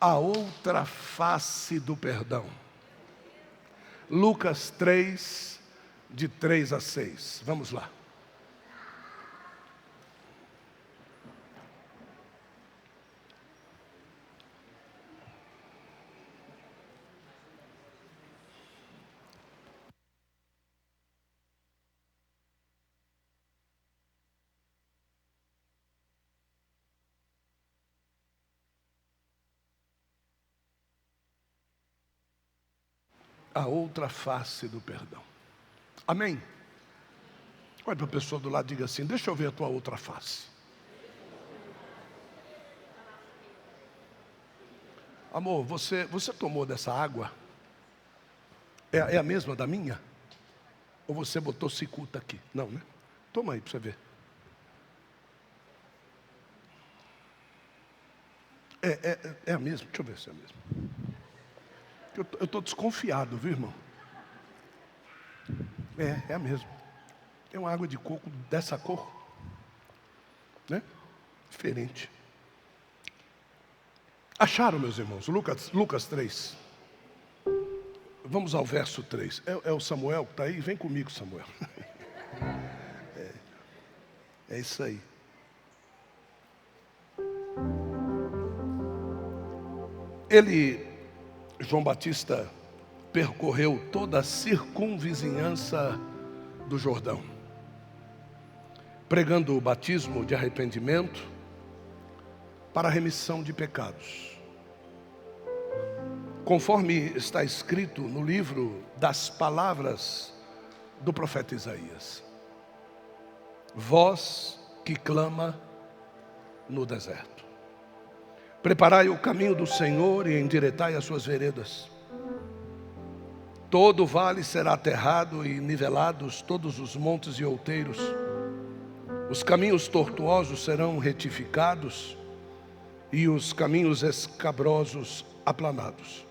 A outra face do perdão. Lucas 3, de 3 a 6. Vamos lá. A outra face do perdão. Amém? Olha para a pessoa do lado e diga assim: deixa eu ver a tua outra face. Amor, você tomou dessa água? É a mesma da minha? Ou você botou cicuta aqui? Não, né? Toma aí para você ver. É a mesma? Deixa eu ver se é a mesma. Eu estou desconfiado, viu, irmão? É a mesma. É uma água de coco dessa cor, né? Diferente. Acharam, meus irmãos? Lucas 3. Vamos ao verso 3. É o Samuel que está aí? Vem comigo, Samuel. É isso aí. João Batista percorreu toda a circunvizinhança do Jordão, pregando o batismo de arrependimento para a remissão de pecados, conforme está escrito no livro das palavras do profeta Isaías: voz que clama no deserto, preparai o caminho do Senhor e endireitai as suas veredas. Todo vale será aterrado e nivelados todos os montes e outeiros. Os caminhos tortuosos serão retificados e os caminhos escabrosos aplanados.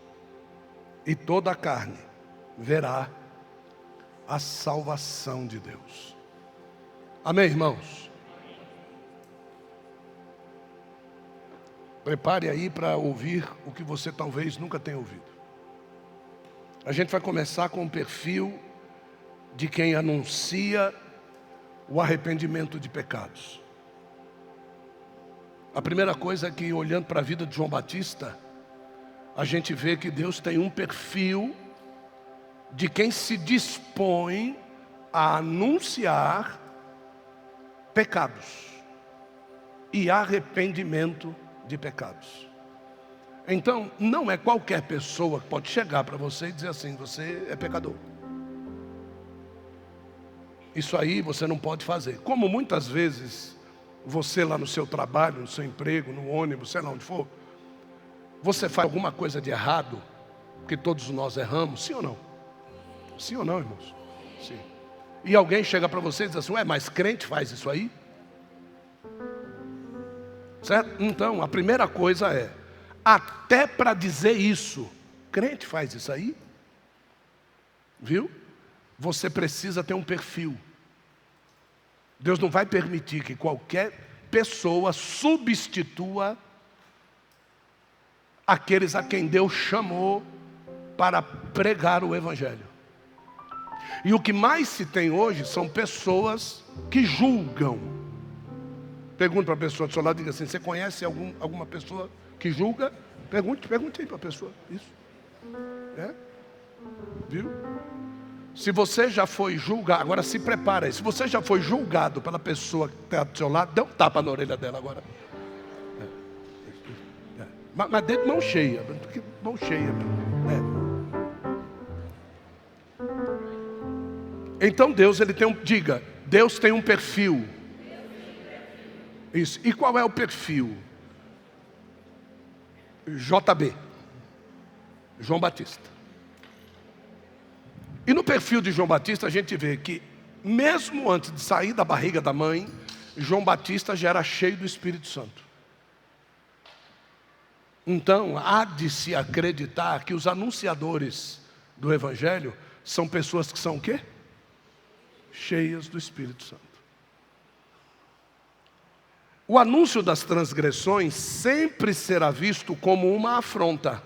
E toda a carne verá a salvação de Deus. Amém, irmãos? Prepare aí para ouvir o que você talvez nunca tenha ouvido. A gente vai começar com o perfil de quem anuncia o arrependimento de pecados. A primeira coisa é que, olhando para a vida de João Batista, a gente vê que Deus tem um perfil de quem se dispõe a anunciar pecados e arrependimento de pecados. Então, não é qualquer pessoa que pode chegar para você e dizer assim: você é pecador. Isso aí você não pode fazer. Como muitas vezes você lá no seu trabalho, no seu emprego, no ônibus, sei lá onde for, você faz alguma coisa de errado, porque todos nós erramos, sim ou não? Sim ou não, irmãos? Sim. E alguém chega para você e diz assim: ué, mas crente faz isso aí? Certo? Então, a primeira coisa é, até para dizer isso, crente faz isso aí? Viu? Você precisa ter um perfil. Deus não vai permitir que qualquer pessoa substitua aqueles a quem Deus chamou para pregar o Evangelho. E o que mais se tem hoje são pessoas que julgam. Pergunte para a pessoa do seu lado, diga assim: você conhece alguma pessoa que julga? Pergunte aí para a pessoa. Isso. Viu? Se você já foi julgado, agora se prepara aí. Se você já foi julgado pela pessoa que está do seu lado, dê um tapa na orelha dela agora. Mas dê de mão cheia. Mão cheia. Então Deus, ele tem diga, Deus tem um perfil. Isso. E qual é o perfil? JB, João Batista. E no perfil de João Batista a gente vê que, mesmo antes de sair da barriga da mãe, João Batista já era cheio do Espírito Santo. Então, há de se acreditar que os anunciadores do Evangelho são pessoas que são o quê? Cheias do Espírito Santo. O anúncio das transgressões sempre será visto como uma afronta.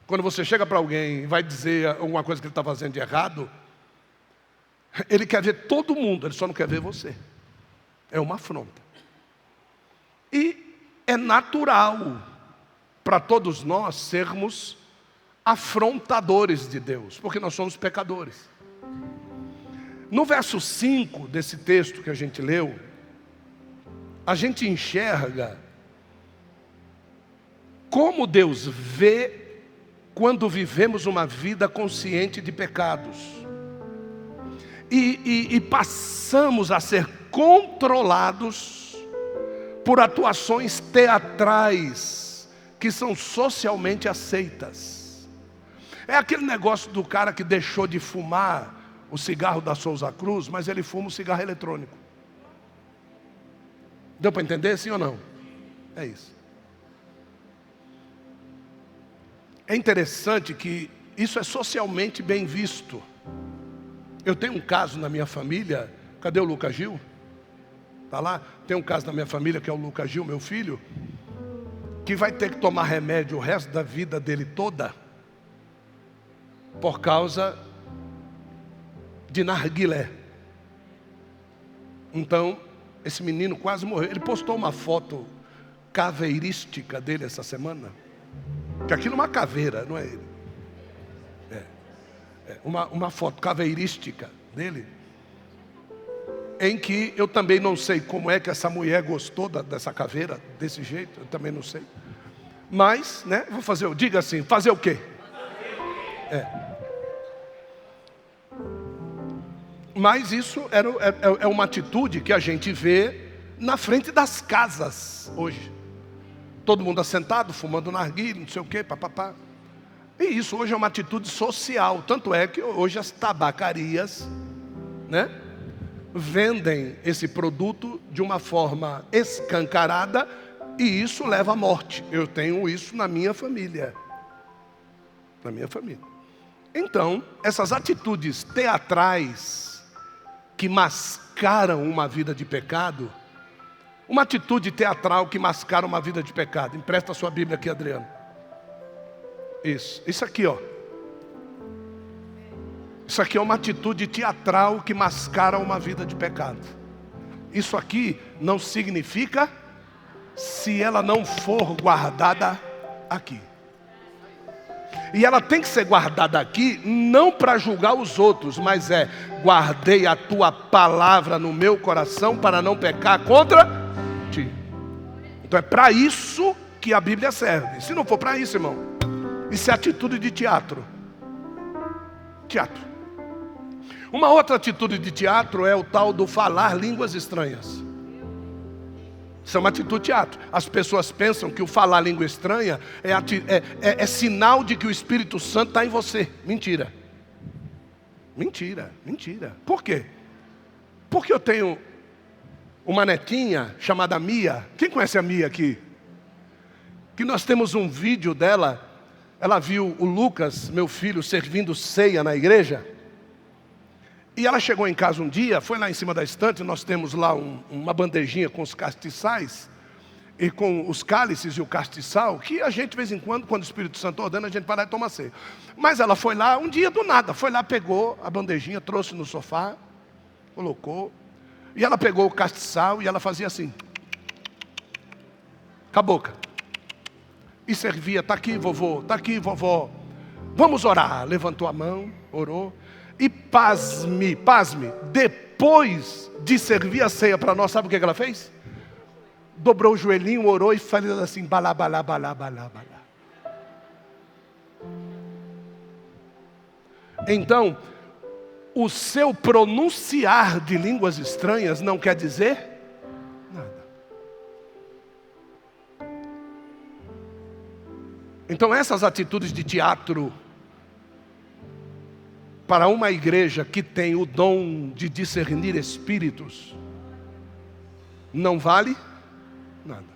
Quando você chega para alguém e vai dizer alguma coisa que ele está fazendo de errado, ele quer ver todo mundo, ele só não quer ver você. É uma afronta. E é natural para todos nós sermos afrontadores de Deus, porque nós somos pecadores. No verso 5 desse texto que a gente leu, a gente enxerga como Deus vê quando vivemos uma vida consciente de pecados e passamos a ser controlados por atuações teatrais que são socialmente aceitas. É aquele negócio do cara que deixou de fumar o cigarro da Souza Cruz, mas ele fuma o cigarro eletrônico. Deu para entender, sim ou não? É isso. É interessante que isso é socialmente bem visto. Eu tenho um caso na minha família. Cadê o Lucas Gil? Está lá? Tem um caso na minha família que é o Lucas Gil, meu filho, que vai ter que tomar remédio o resto da vida dele toda por causa de narguilé. Então, esse menino quase morreu. Ele postou uma foto caveirística dele essa semana. Que aquilo é uma caveira, não é ele? Uma foto caveirística dele, em que eu também não sei como é que essa mulher gostou dessa caveira, desse jeito, eu também não sei. Mas, né, vou fazer, diga assim, fazer o quê? Mas isso é uma atitude que a gente vê na frente das casas hoje. Todo mundo assentado, fumando narguilé, não sei o quê, papapá. E isso hoje é uma atitude social. Tanto é que hoje as tabacarias, né, vendem esse produto de uma forma escancarada, e isso leva à morte. Eu tenho isso na minha família. Na minha família. Então, essas atitudes teatrais que mascaram uma vida de pecado, uma atitude teatral que mascara uma vida de pecado. Empresta a sua Bíblia aqui, Adriano. Isso aqui, ó. Isso aqui é uma atitude teatral que mascara uma vida de pecado. Isso aqui não significa se ela não for guardada aqui. E ela tem que ser guardada aqui, não para julgar os outros, mas guardei a tua palavra no meu coração para não pecar contra ti. Então é para isso que a Bíblia serve. Se não for para isso, irmão, isso é atitude de teatro. Teatro. Uma outra atitude de teatro é o tal do falar línguas estranhas. Isso é uma atitude de teatro. As pessoas pensam que o falar língua estranha é sinal de que o Espírito Santo está em você. Mentira. Mentira, mentira. Por quê? Porque eu tenho uma netinha chamada Mia. Quem conhece a Mia aqui? Que nós temos um vídeo dela. Ela viu o Lucas, meu filho, servindo ceia na igreja. E ela chegou em casa um dia, foi lá em cima da estante, nós temos lá uma bandejinha com os castiçais, e com os cálices e o castiçal, que a gente de vez em quando o Espírito Santo ordena, a gente vai lá e toma ceia. Mas ela foi lá, um dia do nada, foi lá, pegou a bandejinha, trouxe no sofá, colocou, e ela pegou o castiçal e ela fazia assim, com a boca. E servia, está aqui vovô, está aqui vovó, vamos orar. Levantou a mão, orou. E pasme, depois de servir a ceia para nós, sabe o que ela fez? Dobrou o joelhinho, orou e falou assim, balá, balá, balá, balá, balá. Então, o seu pronunciar de línguas estranhas não quer dizer nada. Então essas atitudes de teatro, para uma igreja que tem o dom de discernir espíritos, não vale nada.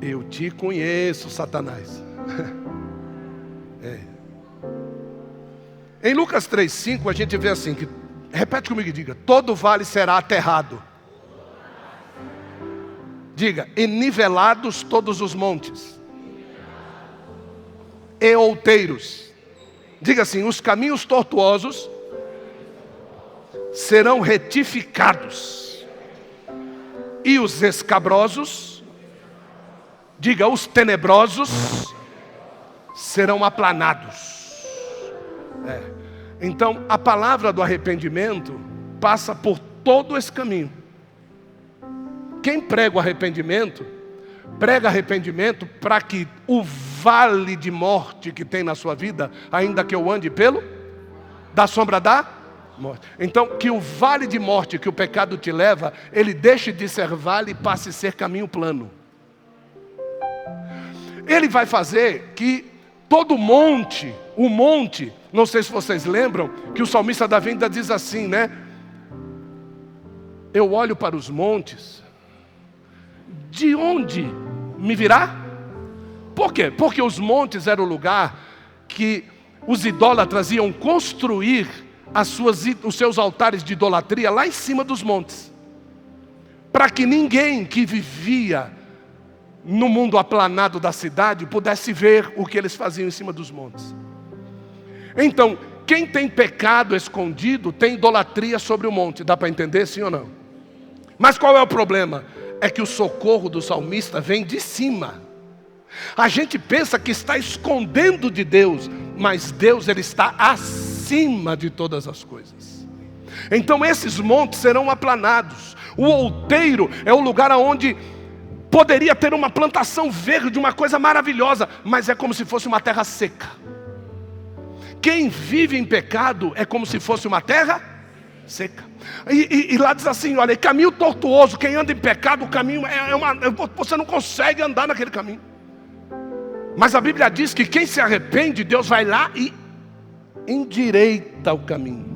Eu te conheço, Satanás. Em Lucas 3,5 a gente vê assim, repete comigo e diga, todo vale será aterrado. Diga, e nivelados todos os montes e outeiros. Diga assim, os caminhos tortuosos serão retificados, e os escabrosos, diga, os tenebrosos, serão aplanados. Então, a palavra do arrependimento passa por todo esse caminho. Quem prega o arrependimento, prega arrependimento para que o vale de morte que tem na sua vida, ainda que eu ande pelo da sombra da morte. Então, que o vale de morte que o pecado te leva, ele deixe de ser vale e passe a ser caminho plano. Ele vai fazer que todo monte, o monte, não sei se vocês lembram, que o salmista Davi ainda diz assim, né? Eu olho para os montes, de onde me virá? Por quê? Porque os montes eram o lugar que os idólatras iam construir os seus altares de idolatria lá em cima dos montes, para que ninguém que vivia no mundo aplanado da cidade pudesse ver o que eles faziam em cima dos montes. Então, quem tem pecado escondido tem idolatria sobre o monte. Dá para entender, sim ou não? Mas qual é o problema? É que o socorro do salmista vem de cima. A gente pensa que está escondendo de Deus, mas Deus, ele está acima de todas as coisas. Então esses montes serão aplanados. O outeiro é o lugar onde poderia ter uma plantação verde, uma coisa maravilhosa, mas é como se fosse uma terra seca. Quem vive em pecado é como se fosse uma terra seca. E lá diz assim, olha, caminho tortuoso, quem anda em pecado, o caminho você não consegue andar naquele caminho. Mas a Bíblia diz que quem se arrepende, Deus vai lá e endireita o caminho.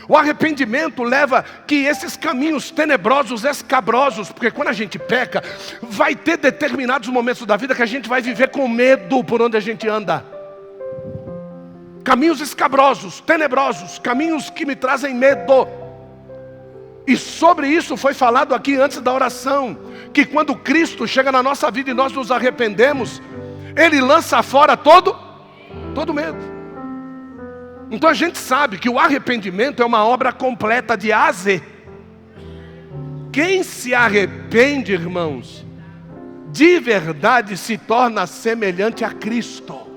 O arrependimento leva que esses caminhos tenebrosos, escabrosos, porque quando a gente peca, vai ter determinados momentos da vida que a gente vai viver com medo por onde a gente anda. Caminhos escabrosos, tenebrosos, caminhos que me trazem medo. E sobre isso foi falado aqui antes da oração, que quando Cristo chega na nossa vida e nós nos arrependemos, Ele lança fora todo medo. Então a gente sabe que o arrependimento é uma obra completa de A a Z. Quem se arrepende, irmãos, de verdade se torna semelhante a Cristo.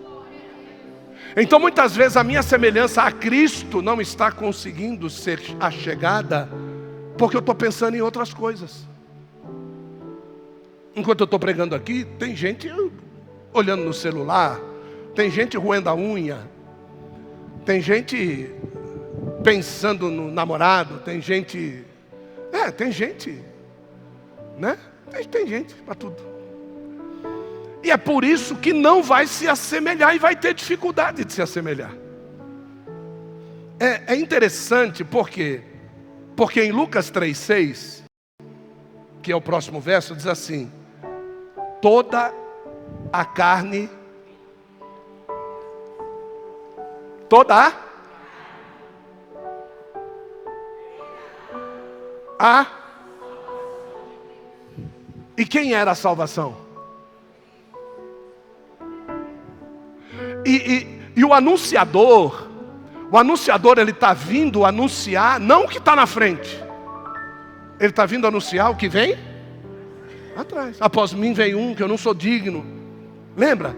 Então muitas vezes a minha semelhança a Cristo não está conseguindo ser achegada, porque eu estou pensando em outras coisas. Enquanto eu estou pregando aqui, tem gente olhando no celular, tem gente roendo a unha, tem gente pensando no namorado, tem gente, né? Tem gente para tudo. E é por isso que não vai se assemelhar e vai ter dificuldade de se assemelhar. É interessante porque em Lucas 3,6, que é o próximo verso, diz assim: toda a carne, E quem era a salvação? E o anunciador ele está vindo anunciar, não o que está na frente. Ele está vindo anunciar o que vem atrás. Após mim vem um que eu não sou digno. Lembra?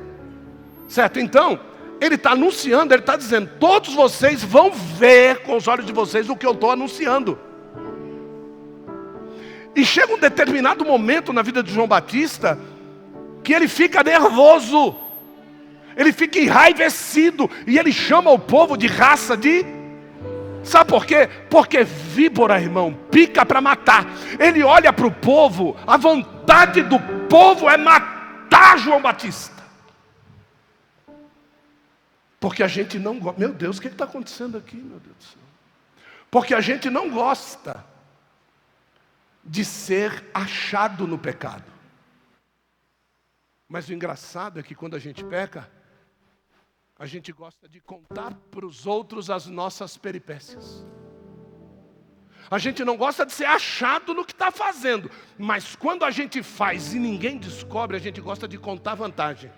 Certo? Então, ele está anunciando, ele está dizendo, todos vocês vão ver com os olhos de vocês o que eu estou anunciando. E chega um determinado momento na vida de João Batista, que ele fica nervoso. Ele fica enraivecido. E ele chama o povo de raça de... Sabe por quê? Porque víbora, irmão, pica para matar. Ele olha para o povo. A vontade do povo é matar João Batista. Porque a gente não gosta. Meu Deus, o que está acontecendo aqui, meu Deus do céu? Porque a gente não gosta de ser achado no pecado. Mas o engraçado é que quando a gente peca, a gente gosta de contar para os outros as nossas peripécias. A gente não gosta de ser achado no que está fazendo. Mas quando a gente faz e ninguém descobre, a gente gosta de contar vantagem.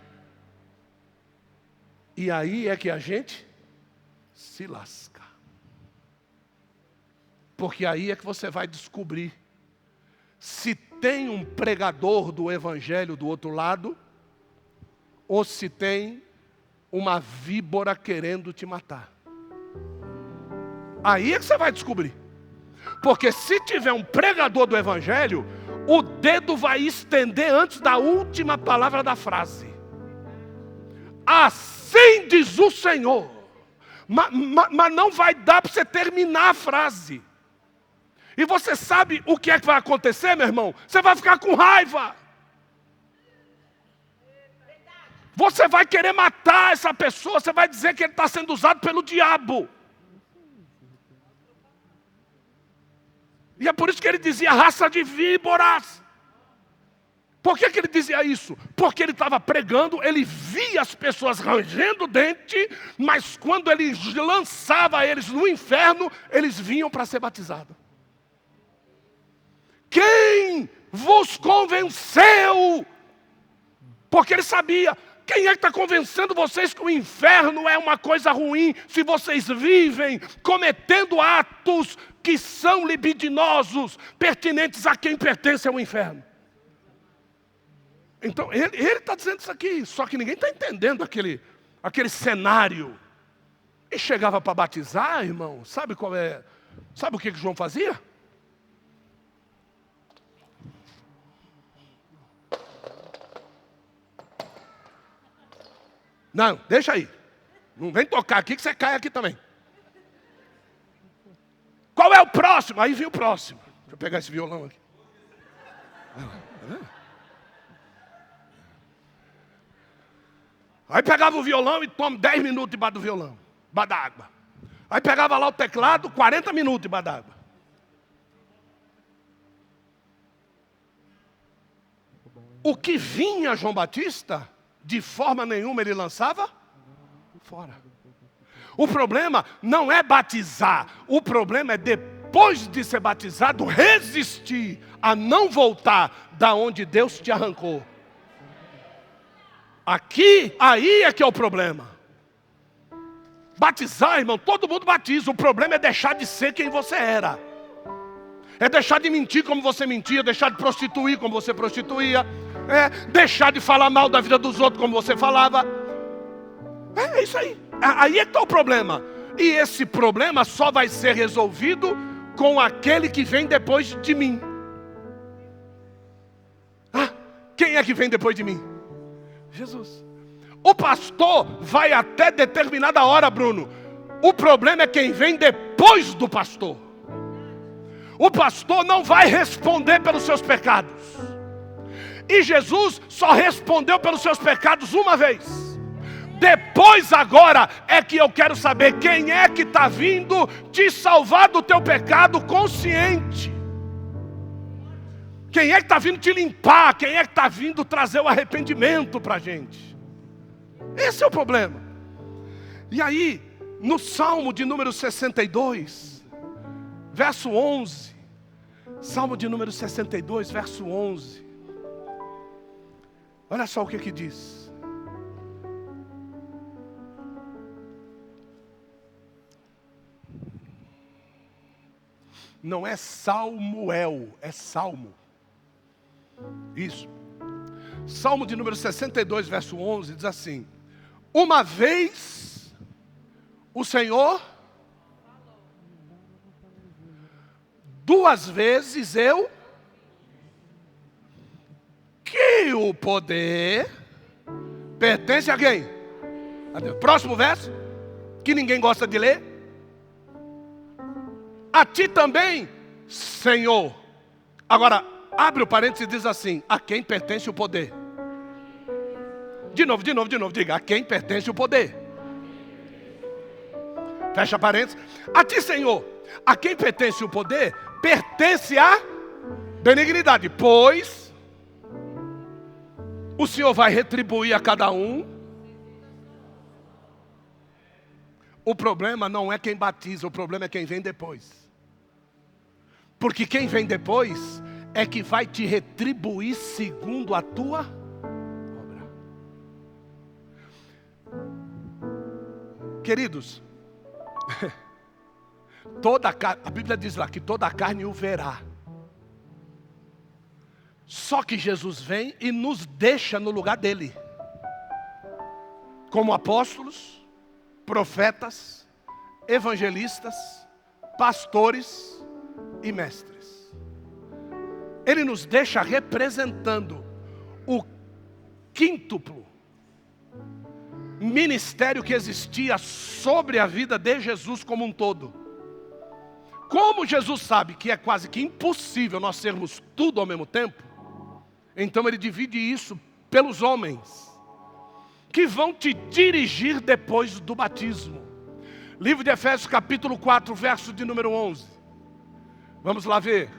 E aí é que a gente se lasca. Porque aí é que você vai descobrir se tem um pregador do evangelho do outro lado, ou se tem uma víbora querendo te matar. Aí é que você vai descobrir. Porque se tiver um pregador do evangelho, o dedo vai estender antes da última palavra da frase. Assim diz o Senhor. Mas não vai dar para você terminar a frase. E você sabe o que é que vai acontecer, meu irmão? Você vai ficar com raiva. Você vai querer matar essa pessoa. Você vai dizer que ele está sendo usado pelo diabo. E é por isso que ele dizia raça de víboras. Por que ele dizia isso? Porque ele estava pregando, ele via as pessoas rangendo o dente, mas quando ele lançava eles no inferno, eles vinham para ser batizados. Quem vos convenceu? Porque ele sabia, quem é que está convencendo vocês que o inferno é uma coisa ruim, se vocês vivem cometendo atos que são libidinosos, pertinentes a quem pertence ao inferno? Então, ele está dizendo isso aqui, só que ninguém está entendendo aquele cenário. E chegava para batizar, irmão, sabe o que João fazia? Não, deixa aí. Não vem tocar aqui que você cai aqui também. Qual é o próximo? Aí vem o próximo. Deixa eu pegar esse violão aqui. Aí pegava o violão e toma 10 minutos debaixo do violão, debaixo da água. Aí pegava lá o teclado, 40 minutos debaixo da água. O que vinha João Batista, de forma nenhuma ele lançava fora. O problema não é batizar, o problema é depois de ser batizado, resistir a não voltar da onde Deus te arrancou. Aí é que é o problema. Batizar, irmão, todo mundo batiza. O problema é deixar de ser quem você era. É deixar de mentir como você mentia, deixar de prostituir como você prostituía, deixar de falar mal da vida dos outros como você falava. É isso aí. Aí é que está o problema. E esse problema só vai ser resolvido com aquele que vem depois de mim. Quem é que vem depois de mim? Jesus. O pastor vai até determinada hora, Bruno. O problema é quem vem depois do pastor. O pastor não vai responder pelos seus pecados. E Jesus só respondeu pelos seus pecados uma vez. Depois agora é que eu quero saber quem é que está vindo te salvar do teu pecado consciente. Quem é que está vindo te limpar? Quem é que está vindo trazer o arrependimento para a gente? Esse é o problema. E aí, no Salmo de número 62, verso 11. Salmo de número 62, verso 11. Olha só o que diz. Não é Salmuel, é Salmo. Isso. Salmo de número 62, verso 11, diz assim: uma vez o Senhor, duas vezes eu, que o poder pertence a quem? A Deus. Próximo verso, que ninguém gosta de ler. A ti também, Senhor. Agora, abre o parênteses e diz assim: a quem pertence o poder? De novo, diga: a quem pertence o poder? Fecha parênteses. A ti, Senhor, a quem pertence o poder, pertence a benignidade, pois o Senhor vai retribuir a cada um. O problema não é quem batiza, o problema é quem vem depois. Porque quem vem depois é que vai te retribuir segundo a tua obra. Queridos, a Bíblia diz lá que toda a carne o verá. Só que Jesus vem e nos deixa no lugar dele, como apóstolos, profetas, evangelistas, pastores e mestres. Ele nos deixa representando o quíntuplo ministério que existia sobre a vida de Jesus como um todo. Como Jesus sabe que é quase que impossível nós sermos tudo ao mesmo tempo, então ele divide isso pelos homens que vão te dirigir depois do batismo. Livro de Efésios capítulo 4, verso de número 11. Vamos lá ver.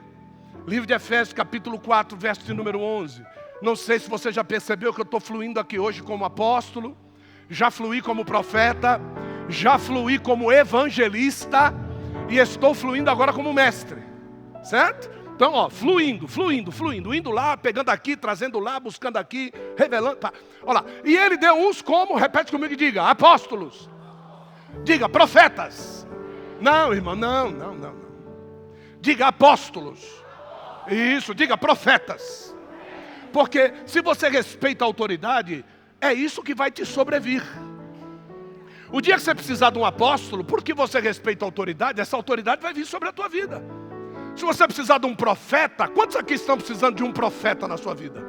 Livro de Efésios capítulo 4, verso de número 11. Não sei se você já percebeu que eu estou fluindo aqui hoje como apóstolo, já fluí como profeta, já fluí como evangelista e estou fluindo agora como mestre, certo? Então, ó, fluindo, indo lá, pegando aqui, trazendo lá, buscando aqui, revelando, tá. Olha lá, e ele deu uns como, repete comigo e diga, apóstolos, diga, profetas, não irmão, não, diga apóstolos, isso, diga profetas, porque se você respeita a autoridade, é isso que vai te sobrevir. O dia que você precisar de um apóstolo, porque você respeita a autoridade, essa autoridade vai vir sobre a tua vida. Se você precisar de um profeta, quantos aqui estão precisando de um profeta na sua vida?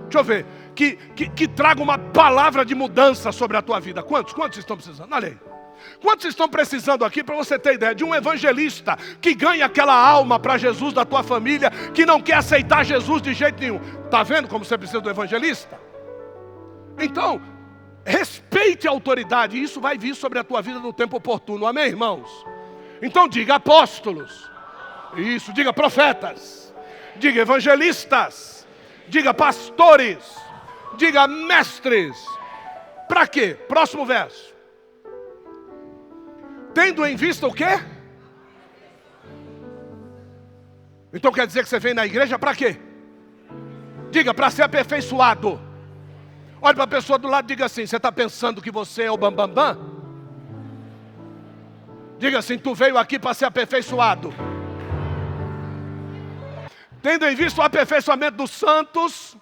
Deixa eu ver, que traga uma palavra de mudança sobre a tua vida. Quantos estão precisando? Olha aí. Quantos estão precisando aqui, para você ter ideia, de um evangelista que ganha aquela alma para Jesus da tua família, que não quer aceitar Jesus de jeito nenhum. Está vendo como você precisa do evangelista? Então, respeite a autoridade, e isso vai vir sobre a tua vida no tempo oportuno, amém, irmãos? Então diga apóstolos, isso, diga profetas, diga evangelistas, diga pastores, diga mestres. Para quê? Próximo verso. Tendo em vista o quê? Então quer dizer que você vem na igreja para quê? Diga, para ser aperfeiçoado. Olha para a pessoa do lado e diga assim, você está pensando que você é o bambambam? Diga assim, tu veio aqui para ser aperfeiçoado. Tendo em vista o aperfeiçoamento dos santos,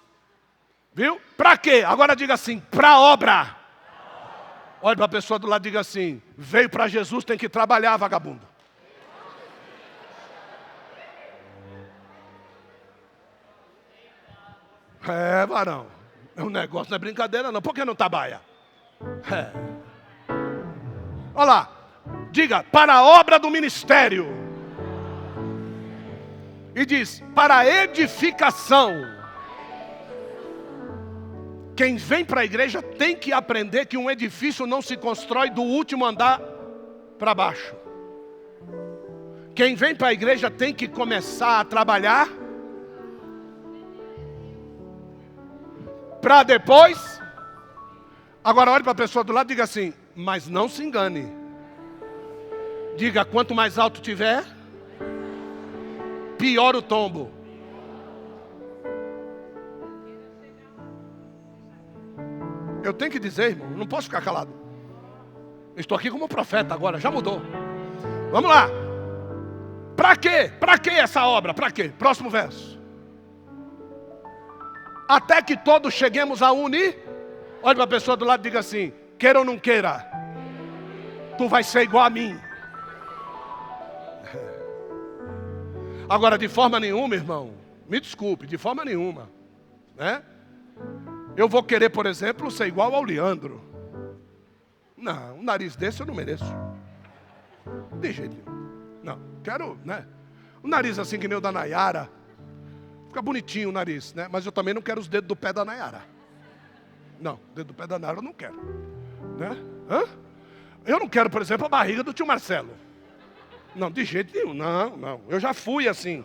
viu? Para quê? Agora diga assim, para a obra. Olha para a pessoa do lado e diga assim, veio para Jesus, tem que trabalhar, vagabundo. É, varão. O negócio não é brincadeira não. Por que não trabalha? É. Olha lá. Diga, para a obra do ministério. E diz, para a edificação. Quem vem para a igreja tem que aprender que um edifício não se constrói do último andar para baixo. Quem vem para a igreja tem que começar a trabalhar para depois. Agora olhe para a pessoa do lado e diga assim, mas não se engane. Diga, quanto mais alto tiver, pior o tombo. Eu tenho que dizer, irmão, não posso ficar calado. Eu estou aqui como profeta agora, já mudou. Vamos lá. Para quê? Para que essa obra? Para quê? Próximo verso. Até que todos cheguemos a unir. Olha para a pessoa do lado e diga assim, queira ou não queira, tu vai ser igual a mim. Agora, de forma nenhuma, irmão, me desculpe, de forma nenhuma, né? Eu vou querer, por exemplo, ser igual ao Leandro. Não, um nariz desse eu não mereço. De jeito nenhum. Não, quero, né? Um nariz assim que nem o da Nayara. Fica bonitinho o nariz, né? Mas eu também não quero os dedos do pé da Nayara. Não, o dedo do pé da Nayara eu não quero, né? Hã? Eu não quero, por exemplo, a barriga do tio Marcelo. Não, de jeito nenhum, não. Eu já fui assim.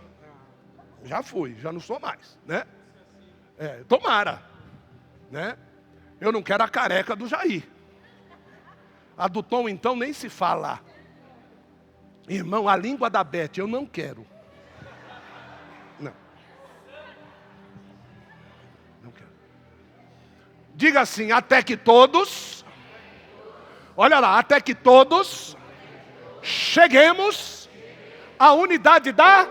Já fui, já não sou mais, né? É, tomara, né? Eu não quero a careca do Jair. A do Tom, então, nem se fala. Irmão, a língua da Bete, eu não quero. Diga assim, até que todos, olha lá, até que todos cheguemos à unidade da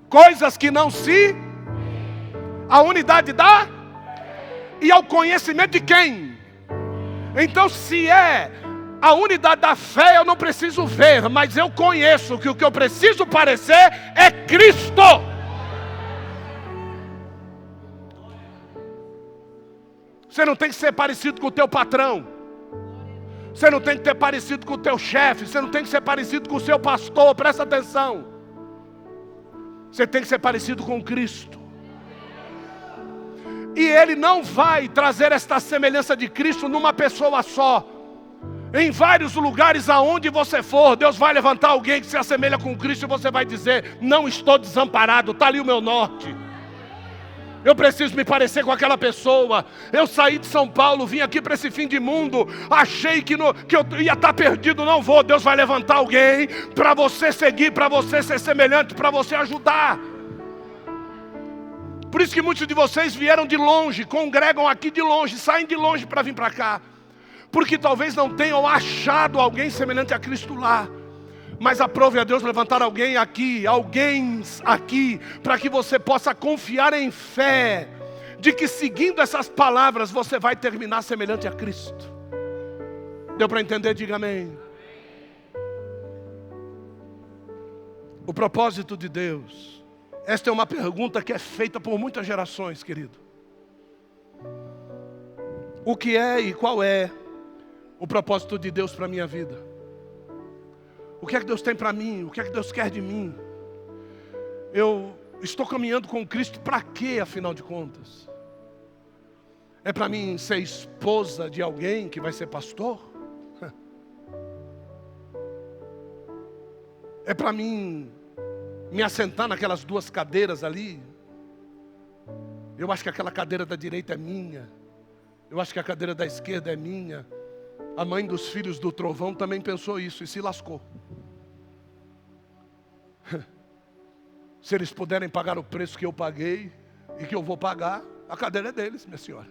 coisas que não se, a unidade da, e ao conhecimento de quem? Então, se é a unidade da fé, eu não preciso ver, mas eu conheço que o que eu preciso parecer é Cristo. Você não tem que ser parecido com o teu patrão. Você não tem que ter parecido com o teu chefe. Você não tem que ser parecido com o seu pastor. Presta atenção. Você tem que ser parecido com Cristo. E Ele não vai trazer esta semelhança de Cristo numa pessoa só. Em vários lugares aonde você for, Deus vai levantar alguém que se assemelha com Cristo e você vai dizer, não estou desamparado, está ali o meu norte. Eu preciso me parecer com aquela pessoa. Eu saí de São Paulo, vim aqui para esse fim de mundo. Achei que eu ia estar perdido. Não vou. Deus vai levantar alguém para você seguir, para você ser semelhante, para você ajudar. Por isso que muitos de vocês vieram de longe, congregam aqui de longe, saem de longe para vir para cá. Porque talvez não tenham achado alguém semelhante a Cristo lá. Mas aprove a Deus levantar alguém aqui, para que você possa confiar em fé, de que seguindo essas palavras você vai terminar semelhante a Cristo. Deu para entender? Diga amém. O propósito de Deus. Esta é uma pergunta que é feita por muitas gerações, querido. O que é e qual é o propósito de Deus para a minha vida? O que é que Deus tem para mim? O que é que Deus quer de mim? Eu estou caminhando com Cristo para quê, afinal de contas? É para mim ser esposa de alguém que vai ser pastor? É para mim me assentar naquelas duas cadeiras ali? Eu acho que aquela cadeira da direita é minha. Eu acho que a cadeira da esquerda é minha. A mãe dos filhos do trovão também pensou isso e se lascou. Se eles puderem pagar o preço que eu paguei e que eu vou pagar, a cadeira é deles, minha senhora.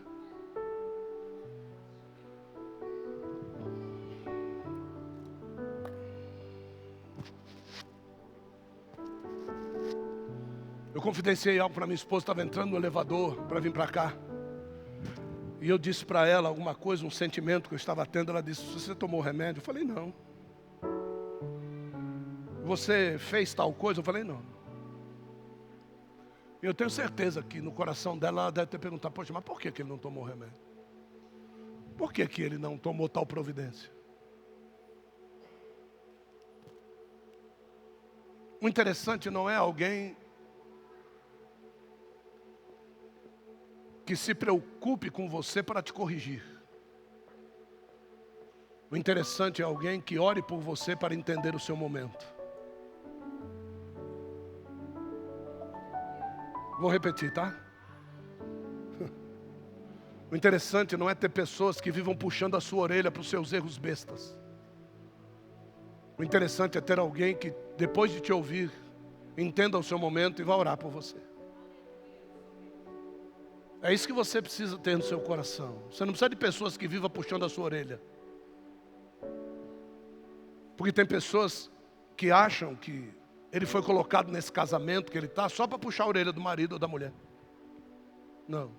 Eu confidenciei algo para minha esposa, estava entrando no elevador para vir para cá. E eu disse para ela alguma coisa, um sentimento que eu estava tendo. Ela disse, você tomou remédio? Eu falei, não. Você fez tal coisa? Eu falei, não. Eu tenho certeza que no coração dela, ela deve ter perguntado, poxa, mas por que ele não tomou remédio? Por que ele não tomou tal providência? O interessante não é alguém que se preocupe com você para te corrigir. O interessante é alguém que ore por você para entender o seu momento. Vou repetir, tá? O interessante não é ter pessoas que vivam puxando a sua orelha para os seus erros bestas. O interessante é ter alguém que, depois de te ouvir, entenda o seu momento e vá orar por você. É isso que você precisa ter no seu coração. Você não precisa de pessoas que vivam puxando a sua orelha. Porque tem pessoas que acham que ele foi colocado nesse casamento que ele está só para puxar a orelha do marido ou da mulher. Não.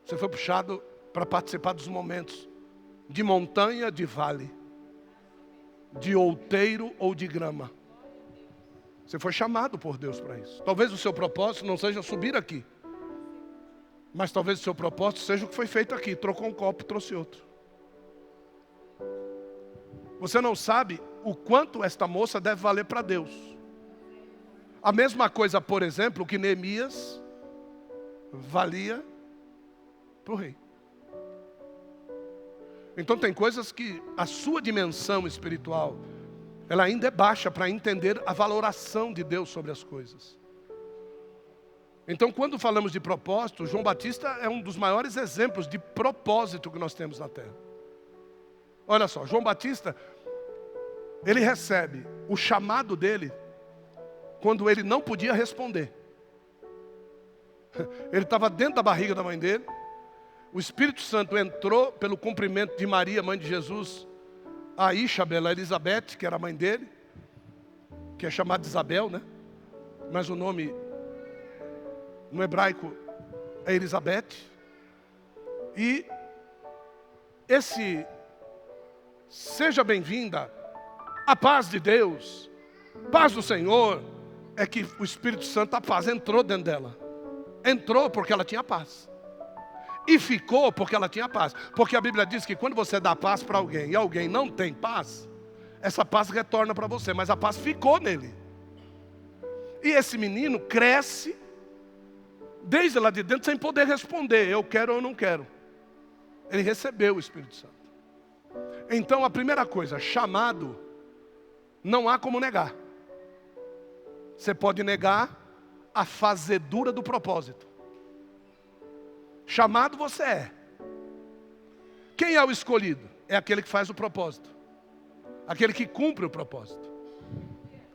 Você foi puxado para participar dos momentos de montanha, de vale, de outeiro ou de grama. Você foi chamado por Deus para isso. Talvez o seu propósito não seja subir aqui. Mas talvez o seu propósito seja o que foi feito aqui. Trocou um copo, trouxe outro. Você não sabe o quanto esta moça deve valer para Deus. A mesma coisa, por exemplo, que Neemias valia para o rei. Então tem coisas que a sua dimensão espiritual, ela ainda é baixa para entender a valoração de Deus sobre as coisas. Então, quando falamos de propósito, João Batista é um dos maiores exemplos de propósito que nós temos na terra. Olha só, João Batista, ele recebe o chamado dele quando ele não podia responder. Ele estava dentro da barriga da mãe dele. O Espírito Santo entrou pelo cumprimento de Maria, mãe de Jesus, a Isabel, a Elizabeth, que era a mãe dele, que é chamada de Isabel, né? Mas o nome no hebraico é Elizabeth. E esse seja bem-vinda, a paz de Deus, paz do Senhor, é que o Espírito Santo, a paz, entrou dentro dela. Entrou porque ela tinha paz. E ficou porque ela tinha paz. Porque a Bíblia diz que quando você dá paz para alguém e alguém não tem paz, essa paz retorna para você, mas a paz ficou nele. E esse menino cresce desde lá de dentro sem poder responder, eu quero ou não quero. Ele recebeu o Espírito Santo. Então a primeira coisa, chamado, não há como negar. Você pode negar a fazedura do propósito. Chamado você é. Quem é o escolhido? É aquele que faz o propósito. Aquele que cumpre o propósito.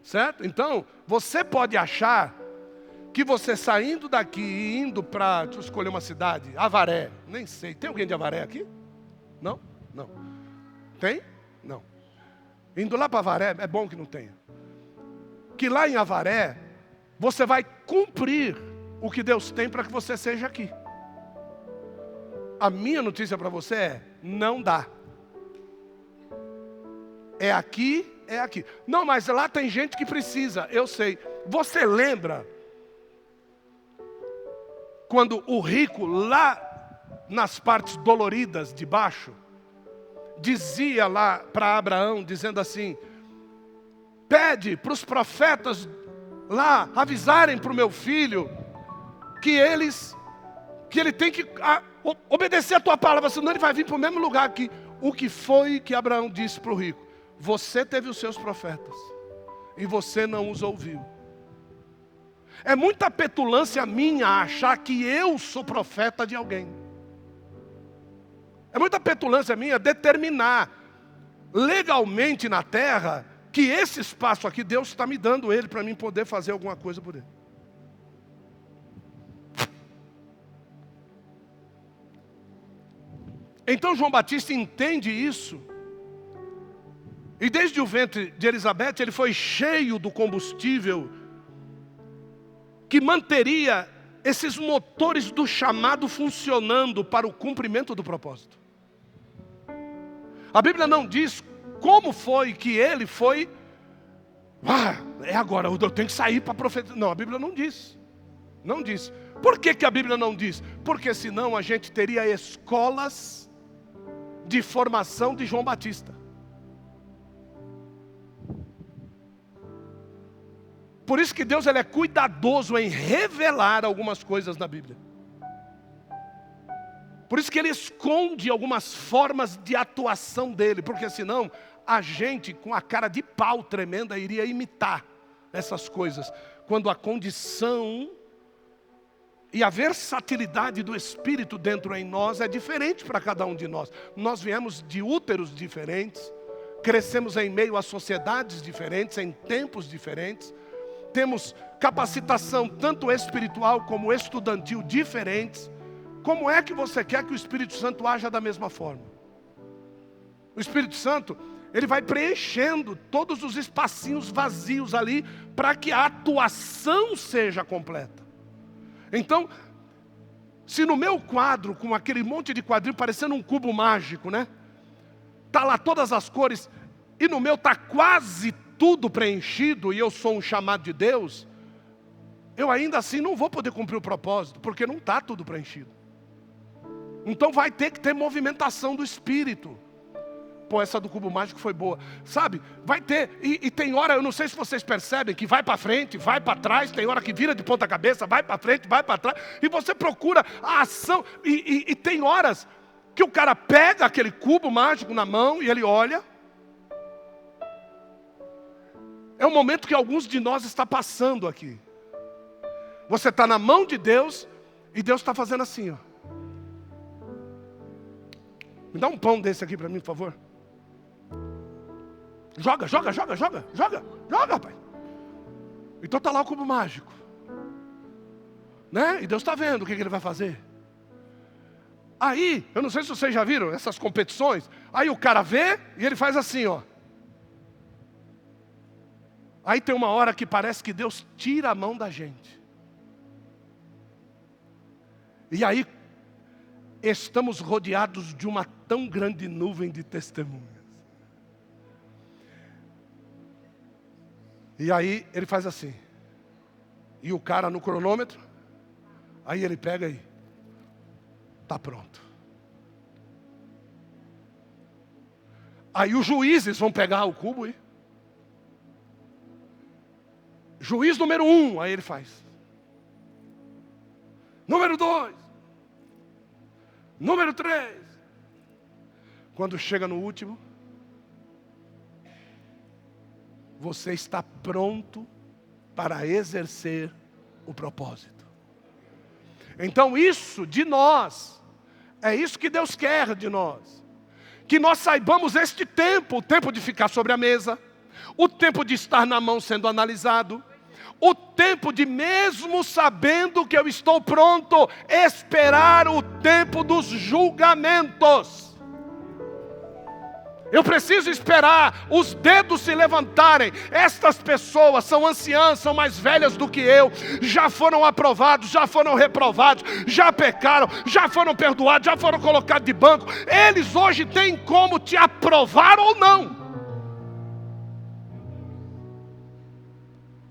Certo? Então, você pode achar que você saindo daqui e indo para, deixa eu escolher uma cidade, Avaré, nem sei, tem alguém de Avaré aqui? Não? Não. Tem? Não. Indo lá para Avaré, é bom que não tenha. Que lá em Avaré, você vai cumprir o que Deus tem para que você seja aqui. A minha notícia para você é, não dá. É aqui, é aqui. Não, mas lá tem gente que precisa, eu sei. Você lembra quando o rico lá nas partes doloridas de baixo, dizia lá para Abraão, dizendo assim, pede para os profetas lá avisarem para o meu filho que ele tem que obedecer a tua palavra, senão ele vai vir para o mesmo lugar aqui. O que foi que Abraão disse para o rico? Você teve os seus profetas e você não os ouviu. É muita petulância minha achar que eu sou profeta de alguém. É muita petulância minha determinar legalmente na terra que esse espaço aqui, Deus está me dando ele para mim poder fazer alguma coisa por ele. Então João Batista entende isso. E desde o ventre de Elizabeth, ele foi cheio do combustível que manteria esses motores do chamado funcionando para o cumprimento do propósito. A Bíblia não diz como foi que ele foi, é agora, eu tenho que sair para profetizar. Não, a Bíblia não diz. Não diz. Por que a Bíblia não diz? Porque senão a gente teria escolas de formação de João Batista. Por isso que Deus ele é cuidadoso em revelar algumas coisas na Bíblia. Por isso que Ele esconde algumas formas de atuação dEle. Porque senão a gente com a cara de pau tremenda iria imitar essas coisas. Quando a condição e a versatilidade do Espírito dentro em nós é diferente para cada um de nós. Nós viemos de úteros diferentes. Crescemos em meio a sociedades diferentes, em tempos diferentes. Temos capacitação tanto espiritual como estudantil diferentes. Como é que você quer que o Espírito Santo haja da mesma forma? O Espírito Santo, ele vai preenchendo todos os espacinhos vazios ali para que a atuação seja completa. Então, se no meu quadro, com aquele monte de quadrinho parecendo um cubo mágico, né? Tá lá todas as cores e no meu tá quase tudo preenchido e eu sou um chamado de Deus, eu ainda assim não vou poder cumprir o propósito, porque não está tudo preenchido. Então vai ter que ter movimentação do Espírito. Pô, essa do cubo mágico foi boa. Sabe, vai ter, e tem hora, eu não sei se vocês percebem, que vai para frente, vai para trás, tem hora que vira de ponta cabeça, vai para frente, vai para trás, e você procura a ação, e tem horas que o cara pega aquele cubo mágico na mão e ele olha. É o momento que alguns de nós está passando aqui. Você está na mão de Deus e Deus está fazendo assim, ó. Me dá um pão desse aqui para mim, por favor. Joga, pai. Então está lá o cubo mágico, né? E Deus está vendo o que ele vai fazer. Aí, eu não sei se vocês já viram essas competições. Aí o cara vê e ele faz assim, ó. Aí tem uma hora que parece que Deus tira a mão da gente. E aí estamos rodeados de uma tão grande nuvem de testemunhas. E aí ele faz assim. E o cara no cronômetro, aí ele pega e está pronto. Aí os juízes vão pegar o cubo e... Juiz número 1, aí ele faz. Número 2. Número 3. Quando chega no último, você está pronto para exercer o propósito. Então isso de nós, é isso que Deus quer de nós. Que nós saibamos este tempo, o tempo de ficar sobre a mesa, o tempo de estar na mão sendo analisado, o tempo de, mesmo sabendo que eu estou pronto, esperar o tempo dos julgamentos. Eu preciso esperar os dedos se levantarem. Estas pessoas são anciãs, são mais velhas do que eu, já foram aprovados, já foram reprovados, já pecaram, já foram perdoados, já foram colocados de banco. Eles hoje têm como te aprovar ou não.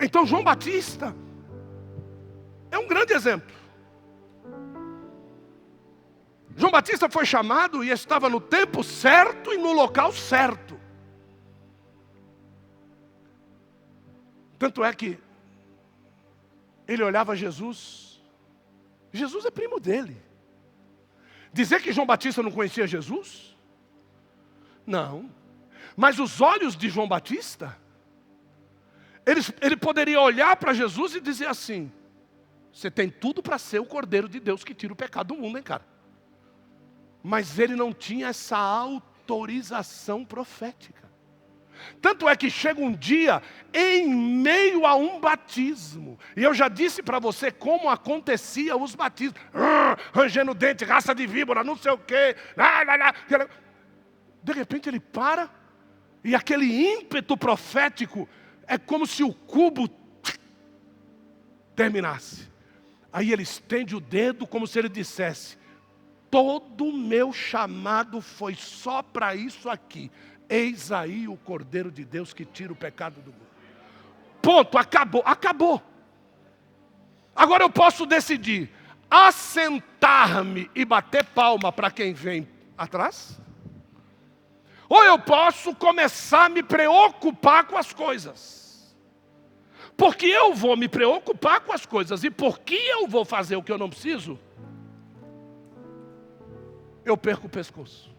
Então João Batista é um grande exemplo. João Batista foi chamado e estava no tempo certo e no local certo. Tanto é que ele olhava Jesus. Jesus é primo dele. Dizer que João Batista não conhecia Jesus? Não. Mas os olhos de João Batista, ele poderia olhar para Jesus e dizer assim: você tem tudo para ser o Cordeiro de Deus que tira o pecado do mundo, hein, cara? Mas ele não tinha essa autorização profética. Tanto é que chega um dia, em meio a um batismo, e eu já disse para você como acontecia os batismos, rangendo o dente, raça de víbora, não sei o quê, de repente ele para, e aquele ímpeto profético, é como se o cubo terminasse. Aí ele estende o dedo como se ele dissesse: todo o meu chamado foi só para isso aqui. Eis aí o Cordeiro de Deus que tira o pecado do mundo. Ponto, acabou, acabou. Agora eu posso decidir assentar-me e bater palma para quem vem atrás, ou eu posso começar a me preocupar com as coisas. Porque eu vou me preocupar com as coisas, e porque eu vou fazer o que eu não preciso, eu perco o pescoço.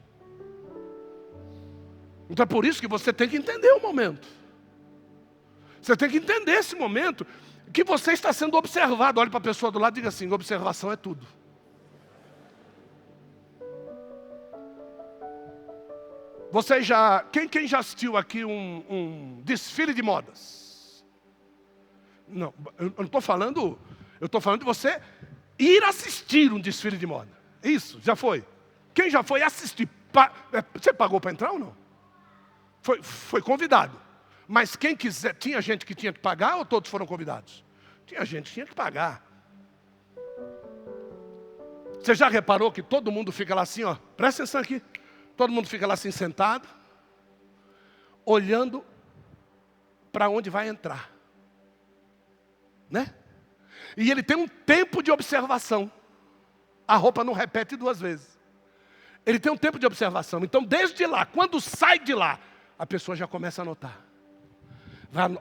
Então é por isso que você tem que entender o momento. Você tem que entender esse momento, que você está sendo observado. Olhe para a pessoa do lado e diga assim: observação é tudo. Você já, quem já assistiu aqui um desfile de modas? Não, eu não estou falando, eu estou falando de você ir assistir um desfile de moda. Isso, já foi. Quem já foi assistir? Você pagou para entrar ou não? Foi convidado. Mas quem quiser, tinha gente que tinha que pagar ou todos foram convidados? Tinha gente que tinha que pagar. Você já reparou que todo mundo fica lá assim, ó, presta atenção aqui. Todo mundo fica lá assim sentado, olhando para onde vai entrar. Né? E ele tem um tempo de observação. A roupa não repete 2 vezes. Ele tem um tempo de observação. Então desde lá, quando sai de lá, a pessoa já começa a notar.